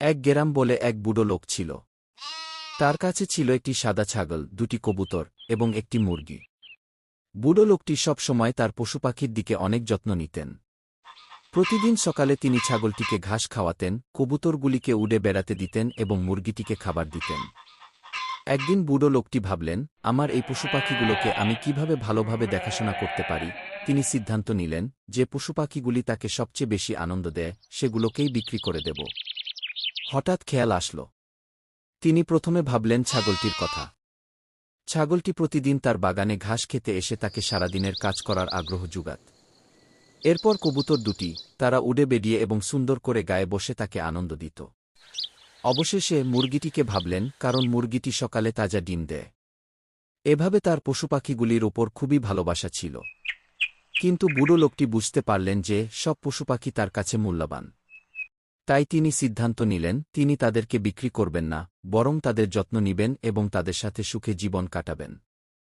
এক গেরাম বলে এক বুড়ো লোক ছিল। তার কাছে ছিল একটি সাদা ছাগল, দুটি কবুতর এবং একটি মুরগি। বুড়ো লোকটি সব সময় তার পশুপাখির দিকে অনেক যত্ন নিতেন। প্রতিদিন সকালে তিনি ছাগলটিকে ঘাস খাওয়াতেন, কবুতরগুলিকে উড়ে বেড়াতে দিতেন এবং মুরগিটিকে খাবার দিতেন। একদিন বুড়ো লোকটি ভাবলেন, আমার এই পশুপাখিগুলোকে আমি কিভাবে ভালোভাবে দেখাশোনা করতে পারি। তিনি সিদ্ধান্ত নিলেন যে পশুপাখিগুলি তাকে সবচেয়ে বেশি আনন্দ দেয় সেগুলোকেই বিক্রি করে দেব। হঠাৎ খেয়াল আসল। তিনি প্রথমে ভাবলেন ছাগলটির কথা। ছাগলটি প্রতিদিন তার বাগানে ঘাস খেতে এসে তাকে সারাদিনের কাজ করার আগ্রহ জুগাত। এরপর কবুতর দুটি, তারা উড়ে বেরিয়ে এবং সুন্দর করে গায়ে বসে তাকে আনন্দ দিত। অবশেষে মুরগিটিকে ভাবলেন, কারণ মুরগিটি সকালে তাজা ডিম দেয়। এভাবে তার পশুপাখিগুলির ওপর খুবই ভালোবাসা ছিল। কিন্তু বুড়ো লোকটি বুঝতে পারলেন যে সব পশুপাখি তার কাছে মূল্যবান। তাই তিনি সিদ্ধান্ত নিলেন তিনি তাদেরকে বিক্রি করবেন না, বরং তাদের যত্ন নিবেন এবং তাদের সাথে সুখে জীবন কাটাবেন।